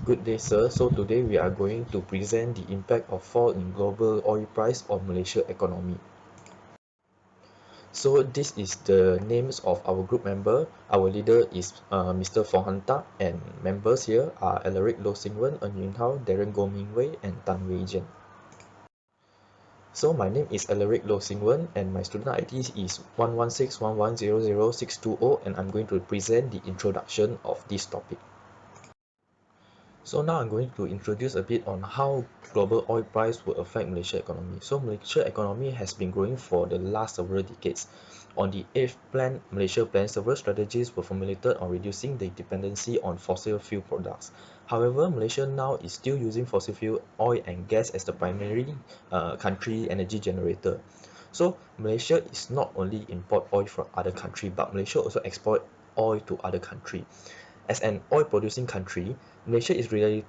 Good day, sir. So today we are going to present the impact of fall in global oil price on Malaysia economy. So this is the names of our group member. Our leader is Mr. Fong Han Tak, and members here are Alaric Loh Sing Wen, Ng Yun Hao, Darren Goh Ming Wei, and Tan Wei Jian. So my name is Alaric Loh Sing Wen, and my student ID is 11611000620, and I'm going to present the introduction of this topic. So now I'm going to introduce a bit on how global oil price will affect Malaysia economy. So Malaysia economy has been growing for the last several decades. On the 8th plan, Malaysia plan, several strategies were formulated on reducing the dependency on fossil fuel products. However, Malaysia now is still using fossil fuel, oil and gas as the primary country energy generator. So Malaysia is not only import oil from other country, but Malaysia also export oil to other country. As an oil-producing country, Malaysia is reliant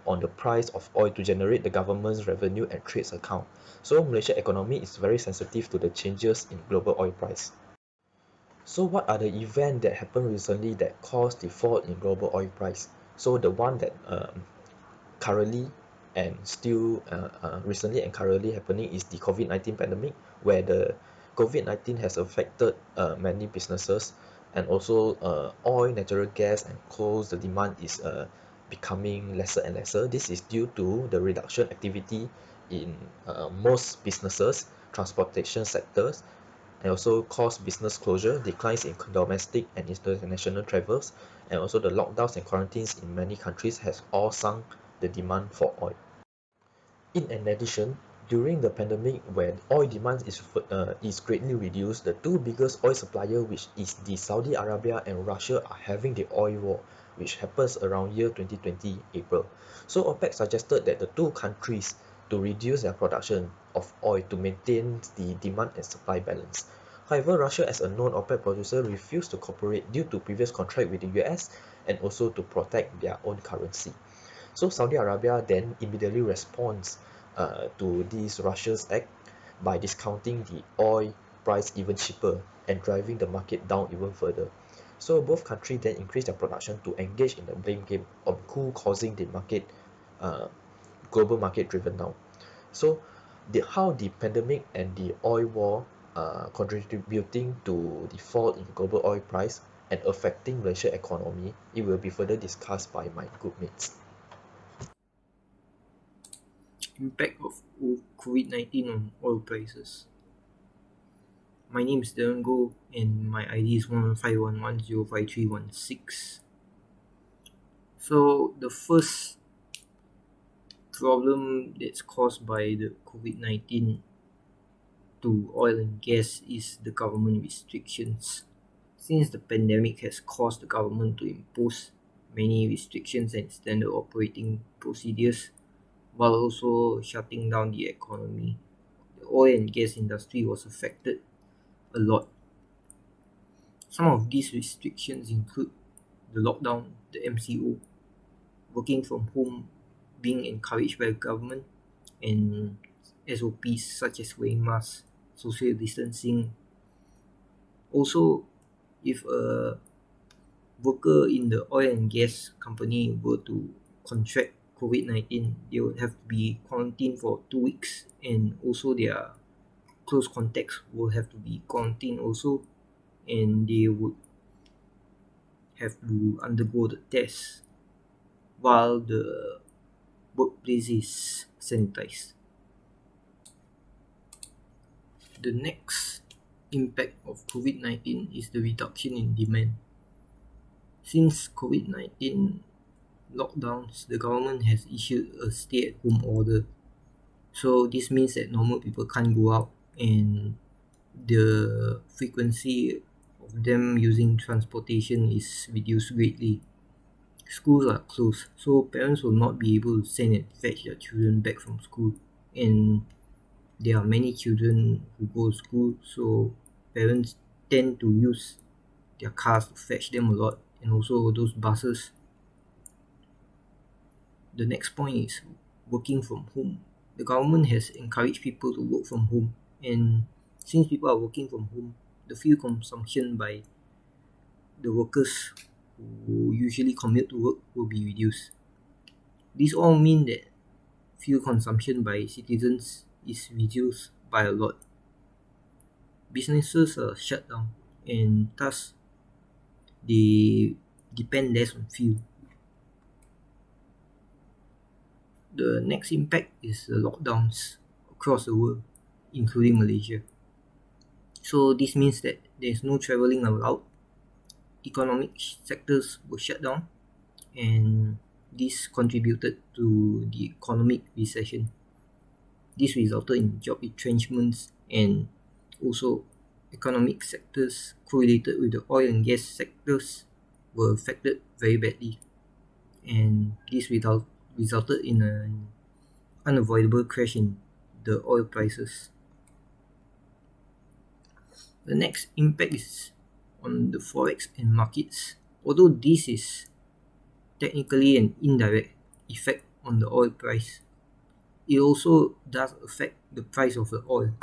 on the price of oil to generate the government's revenue and trades account. So Malaysia economy is very sensitive to the changes in global oil price. So what are the events that happened recently that caused the fall in global oil price? So the one that currently and still recently and currently happening is the COVID-19 pandemic, where the COVID-19 has affected many businesses, and also oil, natural gas, and coals. The demand is becoming lesser and lesser. This is due to the reduction activity in most businesses, transportation sectors, and also cause business closure, declines in domestic and international travels, and also the lockdowns and quarantines in many countries has all sunk the demand for oil. In addition, during the pandemic, when oil demand is greatly reduced, the two biggest oil supplier, which is the Saudi Arabia and Russia, are having the oil war, which happens around year 2020 April. So OPEC suggested that the two countries to reduce their production of oil to maintain the demand and supply balance. However, Russia, as a known OPEC producer, refused to cooperate due to previous contract with the US and also to protect their own currency. So Saudi Arabia then immediately responds to this Russia's act by discounting the oil price even cheaper and driving the market down even further. So both countries then increased their production to engage in the blame game on who causing the market, uh, global market driven down. So how the pandemic and the oil war contributing to the fall in global oil price and affecting Malaysia economy, it will be further discussed by my group mates. Impact of COVID-19 on oil prices. My name is Darren Goh and my ID is 11511053116. So the first problem that's caused by the COVID-19 to oil and gas is the government restrictions. Since the pandemic has caused the government to impose many restrictions and standard operating procedures while also shutting down the economy, the oil and gas industry was affected a lot. Some of these restrictions include the lockdown, the MCO, working from home being encouraged by the government, and SOPs such as wearing masks, social distancing. Also, if a worker in the oil and gas company were to contract COVID-19, they would have to be quarantined for 2 weeks, and also their close contacts will have to be quarantined also, and they would have to undergo the test while the workplace is sanitized. The next impact of COVID-19 is the reduction in demand. Since COVID-19 lockdowns, the government has issued a stay-at-home order. So this means that normal people can't go out, and the frequency of them using transportation is reduced greatly. Schools are closed, so parents will not be able to send and fetch their children back from school. And there are many children who go to school, so parents tend to use their cars to fetch them a lot, and also those buses. The next point is working from home. The government has encouraged people to work from home, and since people are working from home, the fuel consumption by the workers who usually commute to work will be reduced. These all mean that fuel consumption by citizens is reduced by a lot. Businesses are shut down, and thus they depend less on fuel. The next impact is the lockdowns across the world, including Malaysia. So this means that there is no travelling allowed, economic sectors were shut down, and this contributed to the economic recession. This resulted in job retrenchments, and also economic sectors correlated with the oil and gas sectors were affected very badly, and this resulted in an unavoidable crash in the oil prices. The next impact is on the forex and markets. Although this is technically an indirect effect on the oil price, it also does affect the price of the oil.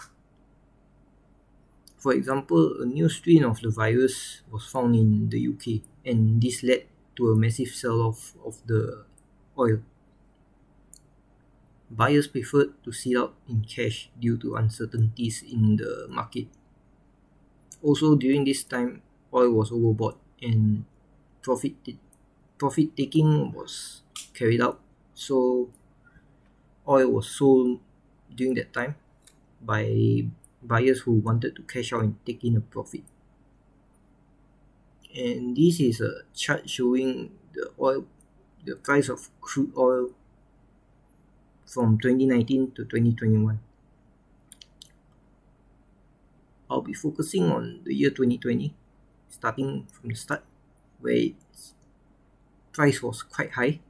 For example, a new strain of the virus was found in the UK, and this led to a massive sell-off of the oil. Buyers preferred to sit out in cash due to uncertainties in the market. Also, during this time, oil was overbought and profit profit taking was carried out. So oil was sold during that time by buyers who wanted to cash out and take in a profit. And this is a chart showing the price of crude oil from 2019 to 2021. I'll be focusing on the year 2020, starting from the start, where its price was quite high,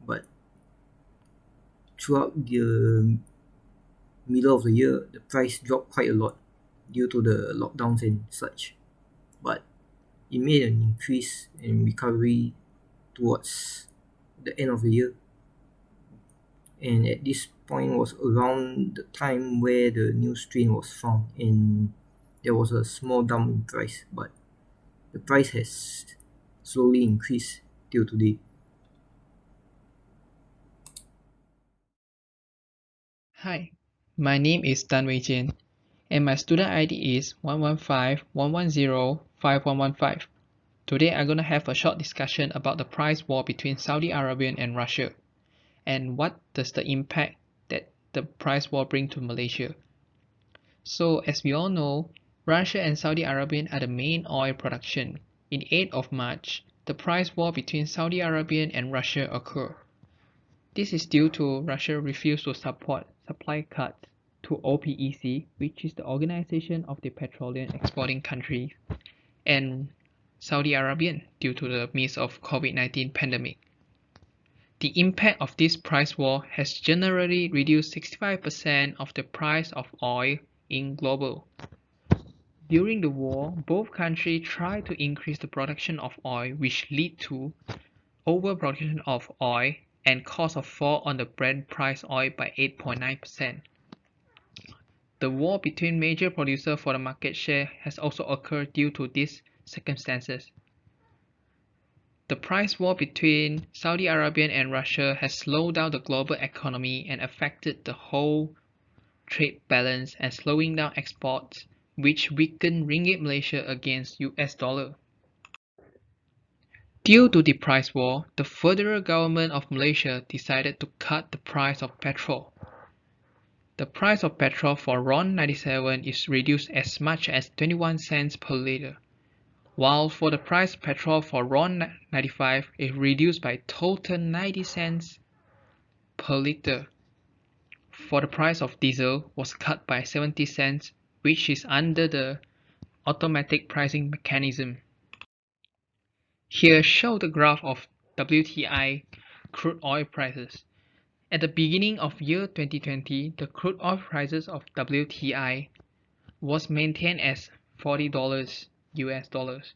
but throughout the middle of the year, the price dropped quite a lot due to the lockdowns and such. But it made an increase in recovery towards the end of the year. And at this point was around the time where the new strain was found, and there was a small dump in price, but the price has slowly increased till today. Hi, my name is Tan Wei Jian, and my student ID is 11511051115. Today I'm gonna have a short discussion about the price war between Saudi Arabia and Russia, and what does the impact that the price war bring to Malaysia. So as we all know, Russia and Saudi Arabia are the main oil production. In 8th of March, the price war between Saudi Arabia and Russia occurred. This is due to Russia refused to support supply cuts to OPEC, which is the Organization of the Petroleum Exporting Countries, and Saudi Arabia due to the midst of COVID-19 pandemic. The impact of this price war has generally reduced 65% of the price of oil in global. During the war, both countries tried to increase the production of oil, which led to overproduction of oil and caused a fall on the Brent price oil by 8.9%. The war between major producers for the market share has also occurred due to these circumstances. The price war between Saudi Arabia and Russia has slowed down the global economy and affected the whole trade balance and slowing down exports, which weakened Ringgit Malaysia against US dollar. Due to the price war, the federal government of Malaysia decided to cut the price of petrol. The price of petrol for RON 97 is reduced as much as 21 cents per liter, while for the price of petrol for RON 95 is reduced by total 90 cents per liter. For the price of diesel was cut by 70 cents, which is under the automatic pricing mechanism. Here show the graph of WTI crude oil prices. At the beginning of year 2020, the crude oil prices of WTI was maintained as $40 US dollars.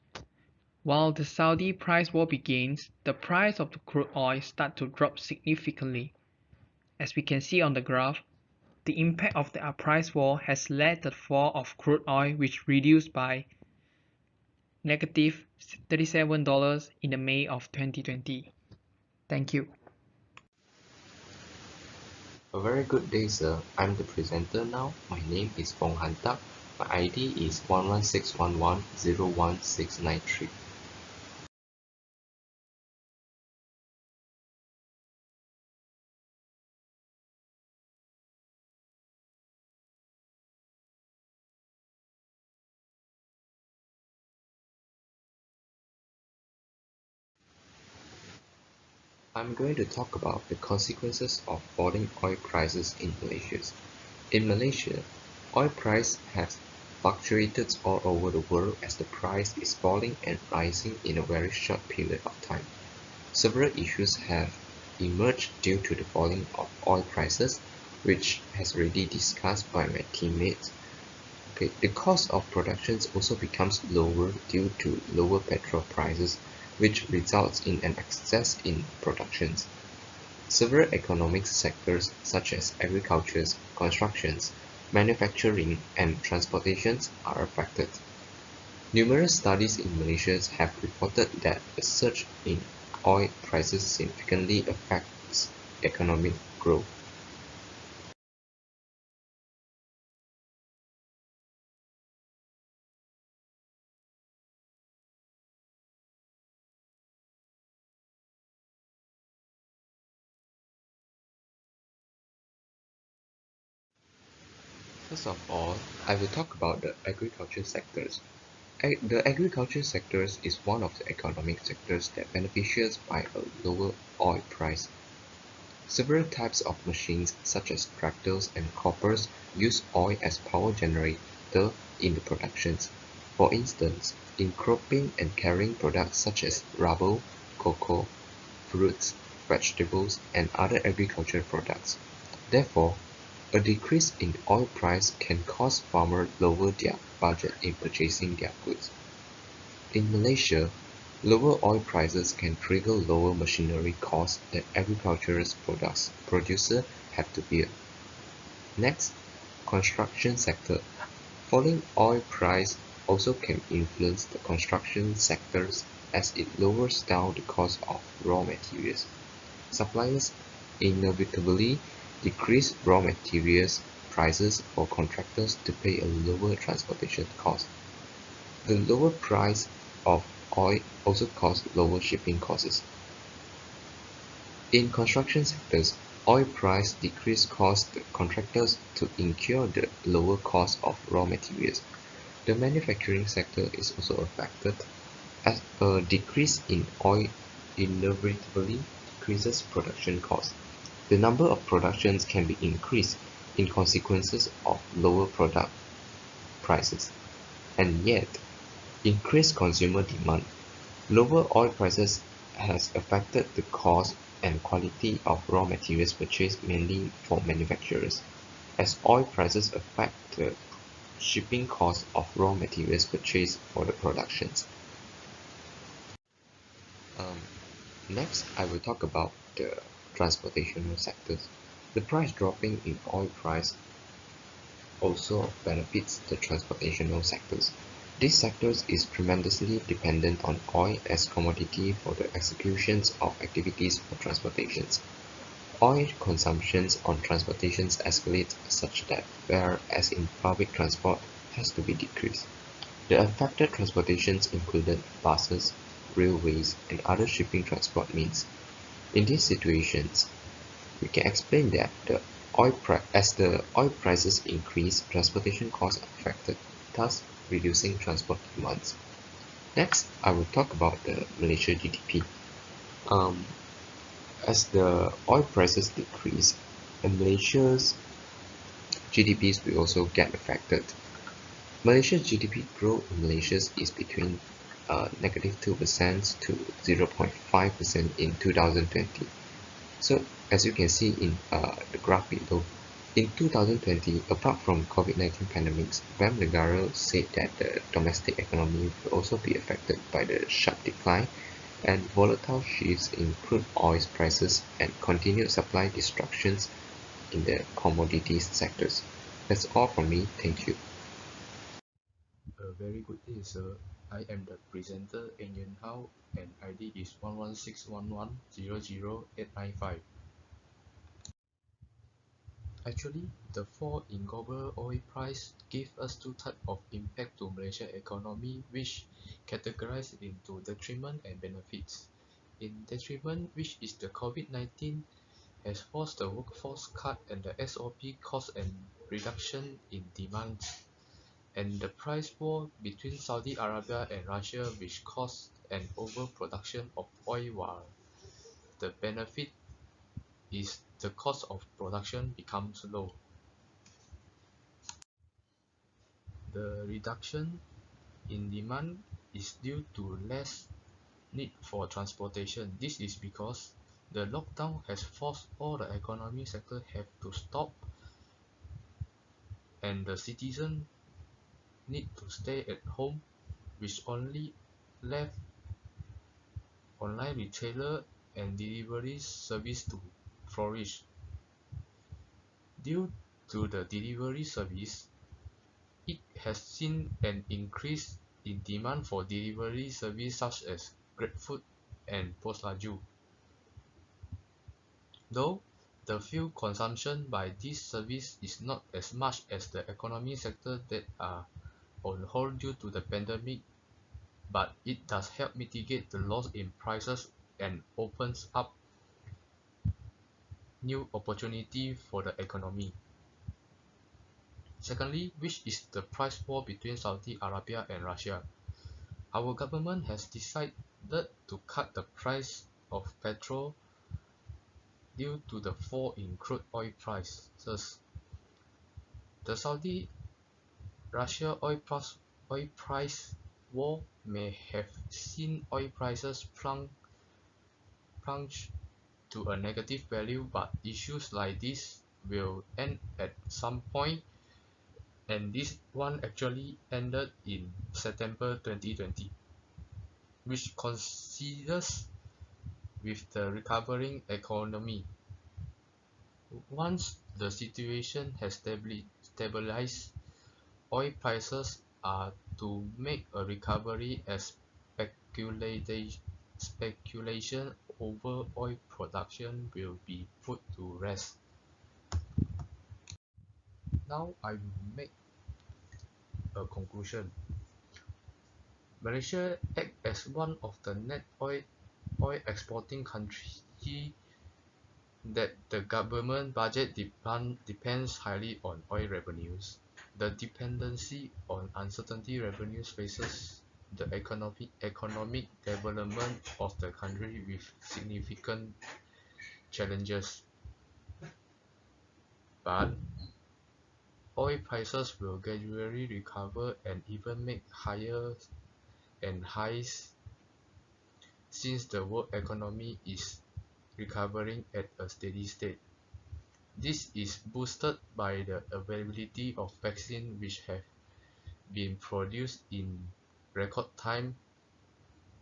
While the Saudi price war begins, the price of the crude oil started to drop significantly. As we can see on the graph, the impact of the price war has led to the fall of crude oil, which reduced by negative $37 in the May of 2020. Thank you. A very good day, sir. I'm the presenter now. My name is Fong Han Tak. My ID is 1161101693. I'm going to talk about the consequences of falling oil prices in Malaysia. In Malaysia, oil price has fluctuated all over the world as the price is falling and rising in a very short period of time. Several issues have emerged due to the falling of oil prices, which has already discussed by my teammates. Okay, the cost of production also becomes lower due to lower petrol prices, which results in an excess in productions. Several economic sectors such as agriculture, constructions, manufacturing, and transportations are affected. Numerous studies in Malaysia have reported that a surge in oil prices significantly affects economic growth. First of all, I will talk about the agriculture sectors. The agriculture sectors is one of the economic sectors that benefits by a lower oil price. Several types of machines such as tractors and croppers use oil as power generator in the productions. For instance, in cropping and carrying products such as rubber, cocoa, fruits, vegetables, and other agricultural products. Therefore, a decrease in oil price can cause farmers lower their budget in purchasing their goods. In Malaysia, lower oil prices can trigger lower machinery costs that agricultural producers have to bear. Next, construction sector. Falling oil price also can influence the construction sectors as it lowers down the cost of raw materials. Suppliers inevitably decrease raw materials prices for contractors to pay a lower transportation cost. The lower price of oil also cause lower shipping costs. In construction sectors, oil price decrease cause the contractors to incur the lower cost of raw materials. The manufacturing sector is also affected as a decrease in oil inevitably decreases production costs. The number of productions can be increased in consequences of lower product prices, and yet increased consumer demand. Lower oil prices has affected the cost and quality of raw materials purchased mainly for manufacturers, as oil prices affect the shipping cost of raw materials purchased for the productions. Um, Next, I will talk about the transportation sectors. The price dropping in oil price also benefits the transportational sectors. These sectors is tremendously dependent on oil as commodity for the executions of activities for transportations. Oil consumptions on transportations escalate such that fare as in public transport has to be decreased. The affected transportations included buses, railways, and other shipping transport means. In these situations, we can explain that as the oil prices increase, transportation costs are affected, thus reducing transport demands. Next, I will talk about the Malaysia GDP. Um, as the oil prices decrease, and Malaysia's GDPs will also get affected. Malaysia's GDP growth in Malaysia is between -2% to 0.5% in 2020. So as you can see in the graph below, in 2020, apart from COVID-19 pandemics, Bam Negara said that the domestic economy will also be affected by the sharp decline and volatile shifts in crude oil prices and continued supply disruptions in the commodities sectors. That's all from me. Thank you. A very good day, sir. I am the presenter, Eng Hao, and ID is 11611000895. Actually, the fall in global oil price gave us two types of impact to Malaysia economy, which categorized into detriment and benefits. In detriment, which is the COVID-19, has forced the workforce cut and the SOP caused a reduction in demand, and the price war between Saudi Arabia and Russia, which caused an overproduction of oil, while the benefit is the cost of production becomes low. The reduction in demand is due to less need for transportation. This is because the lockdown has forced all the economic sectors have to stop, and the citizens need to stay at home, which only left online retailer and delivery service to flourish. Due to the delivery service, it has seen an increase in demand for delivery service such as GrabFood and Postlaju. Though the fuel consumption by this service is not as much as the economy sector that are on hold due to the pandemic, but it does help mitigate the loss in prices and opens up new opportunity for the economy. Secondly, which is the price war between Saudi Arabia and Russia. Our government has decided to cut the price of petrol due to the fall in crude oil prices. The Saudi-Russia oil price war may have seen oil prices plunge to a negative value, but issues like this will end at some point, and this one actually ended in September 2020, which considers with the recovering economy. Once the situation has stabilized, oil prices are to make a recovery as speculation over oil production will be put to rest. Now I will make a conclusion. Malaysia acts as one of the net oil exporting countries that the government budget depends highly on oil revenues. The dependency on uncertainty revenues faces the economic development of the country with significant challenges. But oil prices will gradually recover and even make higher and highs since the world economy is recovering at a steady state. This is boosted by the availability of vaccines which have been produced in record time.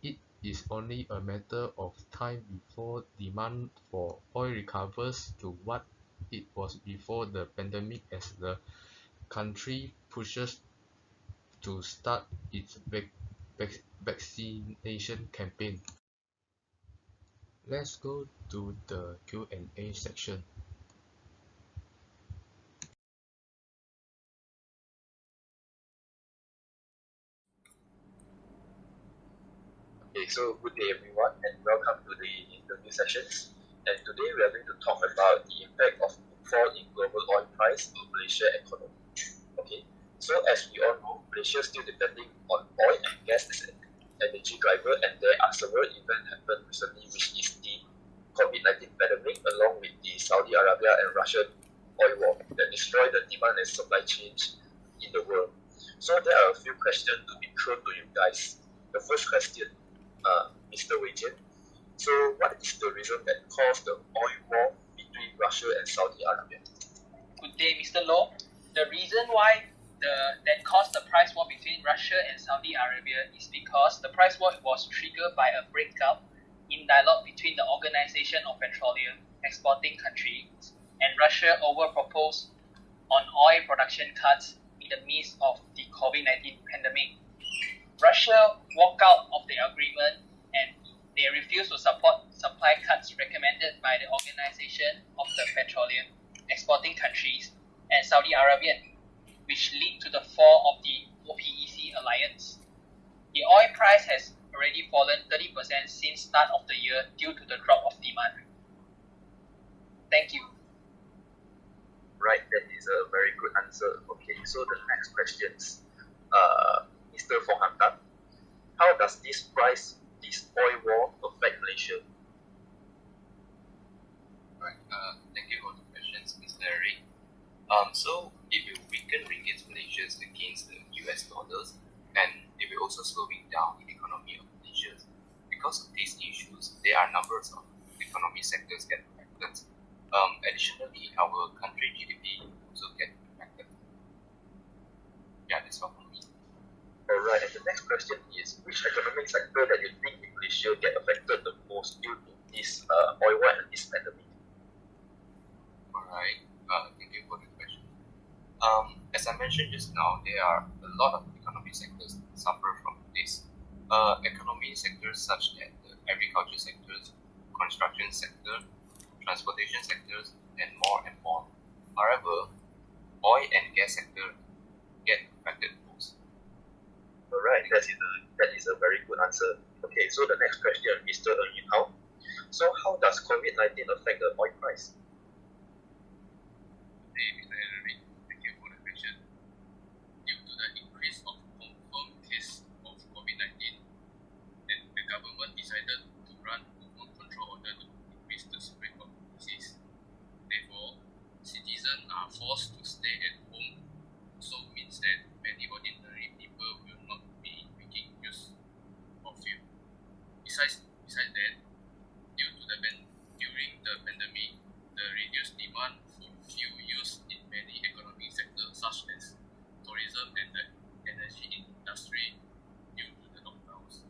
It is only a matter of time before demand for oil recovers to what it was before the pandemic as the country pushes to start its vaccination campaign. Let's go to the Q&A section. Okay, so good day everyone and welcome to the interview sessions. And today we are going to talk about the impact of fall in global oil price on Malaysia economy. Okay, so as we all know, Malaysia is still depending on oil and gas as an energy driver, and there are several events happened recently, which is the COVID-19 pandemic along with the Saudi Arabia and Russian oil war that destroyed the demand and supply chains in the world. So there are a few questions to be thrown to you guys. The first question, Mr. Wei Jian. So what is the reason that caused the oil war between Russia and Saudi Arabia? Good day, Mr. Law. The reason why that caused the price war between Russia and Saudi Arabia is because the price war was triggered by a breakup in dialogue between the Organization of Petroleum Exporting Countries and Russia over proposed on oil production cuts in the midst of the COVID-19 pandemic. Russia walked out of the agreement and they refused to support supply cuts recommended by the Organization of the Petroleum Exporting Countries and Saudi Arabia, which led to the fall of the OPEC alliance. The oil price has already fallen 30% since start of the year due to the drop of demand. Thank you. Right, that is a very good answer. Okay, so the next questions, Mr. Fohantan, how does this oil war affect Malaysia? Right. Thank you for the questions, Mr. Eric. So it will weaken ringgit Malaysia's against the US dollars, and it will also slowing down the economy of Malaysia. Because of these issues, there are numbers of economy sectors get affected. Additionally, our country GDP also get affected. Yeah, that's all from me. Alright, and the next question is, which economic sector that you think in Malaysia get affected the most due to this oil war and this pandemic? Alright, thank you for the question. As I mentioned just now, there are a lot of economic sectors that suffer from this. Economic sectors such as the agriculture sectors, construction sector, transportation sectors, and more and more. However, oil and gas sector get affected most. Alright, that is a very good answer. Okay, so the next question, Mr. Ng Yin Hao. So how does COVID-19 affect the oil price? Hey, Mr. Eric, thank you for the question. Due to the increase of confirmed case of COVID-19, the government decided to run movement control order to decrease the spread of disease. Therefore, citizens are forced to stay at home, so means that many ordinary people will not be making use of fuel. Besides that, during the pandemic, the reduced demand for fuel used in many economic sectors such as tourism and the energy industry due to the lockdowns.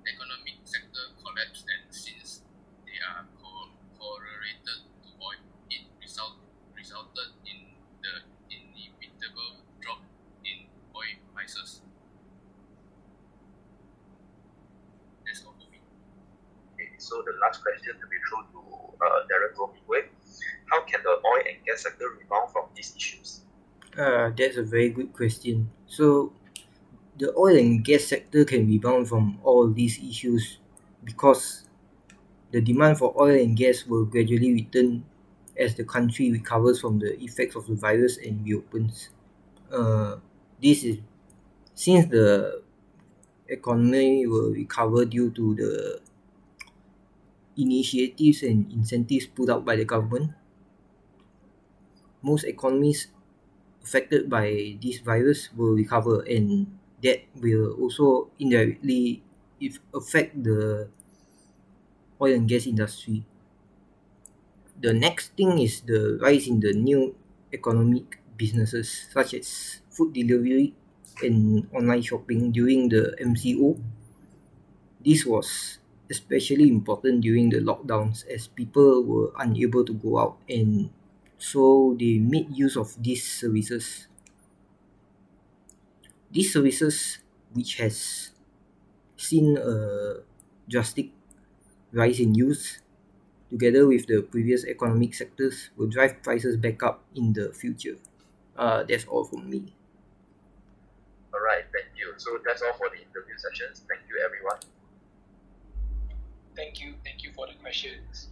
Economic sector collapsed, and since they are correlated to oil, it resulted in the inevitable drop in oil prices. That's all for me. Okay, so the last question to be thrown to Darren Romingway. How can the oil and gas sector rebound from these issues? That's a very good question. So, the oil and gas sector can rebound from all these issues because the demand for oil and gas will gradually return as the country recovers from the effects of the virus and reopens. This is since the economy will recover due to the initiatives and incentives put out by the government. Most economies affected by this virus will recover, and that will also indirectly affect the oil and gas industry. The next thing is the rise in the new economic businesses such as food delivery and online shopping during the MCO. This was especially important during the lockdowns as people were unable to go out, and so they made use of these services. These services, which has seen a drastic rise in use, together with the previous economic sectors, will drive prices back up in the future. That's all from me. Alright, thank you. So that's all for the interview sessions. Thank you, everyone. Thank you for the questions.